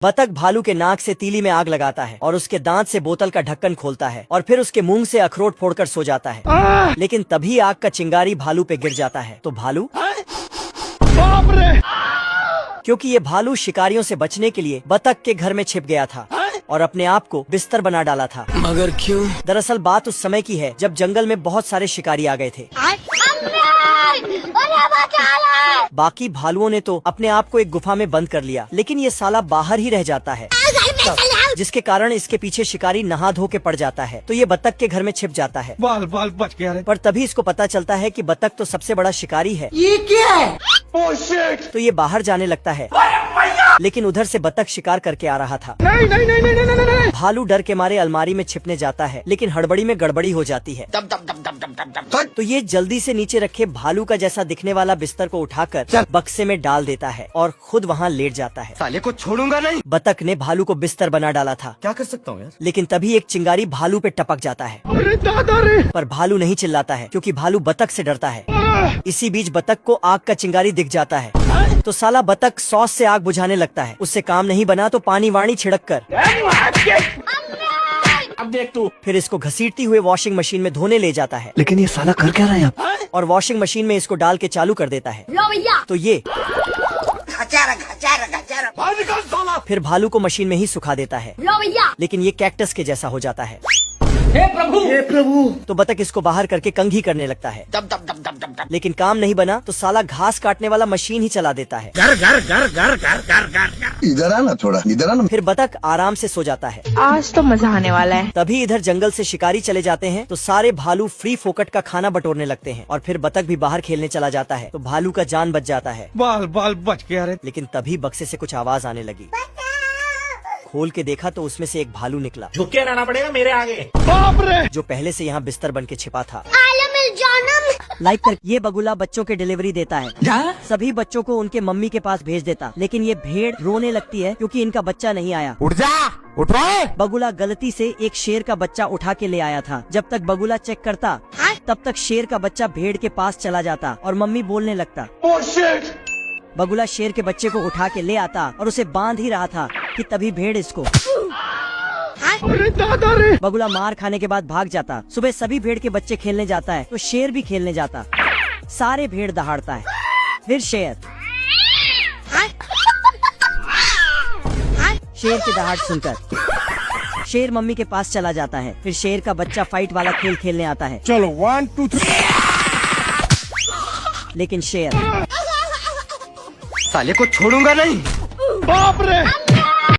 बतख भालू के नाक से तीली में आग लगाता है और उसके दांत से बोतल का ढक्कन खोलता है और फिर उसके मुंह से अखरोट फोड़कर सो जाता है। लेकिन तभी आग का चिंगारी भालू पे गिर जाता है तो भालू बाप रे! क्योंकि ये भालू शिकारियों से बचने के लिए बतख के घर में छिप गया था और अपने आप को बिस्तर बना डाला था। मगर क्यों? दरअसल बात उस समय की है जब जंगल में बहुत सारे शिकारी आ गए थे। बाकी भालुओं ने तो अपने आप को एक गुफा में बंद कर लिया, लेकिन ये साला बाहर ही रह जाता है, जिसके कारण इसके पीछे शिकारी नहा धो के पड़ जाता है तो ये बतख के घर में छिप जाता है। बाल बाल बच गया रे। पर तभी इसको पता चलता है कि बतख तो सबसे बड़ा शिकारी है। ये क्या है? Oh shit! तो ये बाहर जाने लगता है, लेकिन उधर से बतख शिकार करके आ रहा था। नहीं नहीं नहीं नहीं नहीं नहीं नहीं। भालू डर के मारे अलमारी में छिपने जाता है, लेकिन हड़बड़ी में गड़बड़ी हो जाती है। तो ये जल्दी से नीचे रखे भालू का जैसा दिखने वाला बिस्तर को उठाकर बक्से में डाल देता है और खुद वहाँ लेट जाता है। साले को छोड़ूंगा नहीं। बतख ने भालू को बिस्तर बना डाला था। क्या कर सकता हूँ यार? लेकिन तभी एक चिंगारी भालू पे टपक जाता है। अरे दादा रे! पर भालू नहीं चिल्लाता है क्योंकि भालू बतख से डरता है। इसी बीच बतख को आग का चिंगारी दिख जाता है तो साला बतख सॉस से आग बुझाने लगता है। उससे काम नहीं बना तो पानी वाणी छिड़क कर अब देख तू। फिर इसको घसीटती हुए वॉशिंग मशीन में धोने ले जाता है लेकिन ये साला कर क्या रहा है अब? और वॉशिंग मशीन में इसको डाल के चालू कर देता है। तो ये बाहर निकल साला! फिर भालू को मशीन में ही सुखा देता है, लेकिन ये कैक्टस के जैसा हो जाता है। हे प्रभु! हे प्रभु! तो बतख इसको बाहर करके कंघी करने लगता है। लेकिन काम नहीं बना तो साला घास काटने वाला मशीन ही चला देता है। घर घर घर घर घर घर घर। इधर आना, थोड़ा इधर आना। फिर बतख आराम से सो जाता है। आज तो मजा आने वाला है। तभी इधर जंगल से शिकारी चले जाते हैं तो सारे भालू फ्री फोकट का खाना बटोरने लगते हैं और फिर बतख भी बाहर खेलने चला जाता है तो भालू का जान बच जाता है। बाल बाल बच गया रे। लेकिन तभी बक्से से कुछ आवाज आने लगी। खोल के देखा तो उसमें से एक भालू निकला झुक के रहना पड़ेगा मेरे आगे। बाप रे! जो पहले से यहाँ बिस्तर बन के छिपा था। लाइक कर ये बगुला बच्चों के डिलीवरी देता है। सभी बच्चों को उनके मम्मी के पास भेज देता, लेकिन ये भेड़ रोने लगती है क्योंकि इनका बच्चा नहीं आया। उठ जा! उठ रहा! बगुला गलती से एक शेर का बच्चा उठा के ले आया था। जब तक बगुला चेक करता तब तक शेर का बच्चा भेड़ के पास चला जाता और मम्मी बोलने लगता। Oh shit! बगुला शेर के बच्चे को उठा के ले आता और उसे बांध ही रहा था कि तभी भेड़ इसको। अरे दादा रे! बगुला मार खाने के बाद भाग जाता। सुबह सभी भेड़ के बच्चे खेलने जाता है तो शेर भी खेलने जाता। सारे भेड़ दहाड़ता है। फिर शेर की दहाड़ सुनकर शेर मम्मी के पास चला जाता है। फिर शेर का बच्चा फाइट वाला खेल खेलने आता है। चलो 1 2 3। लेकिन शेर साले को छोड़ूंगा नहीं। बाप रे!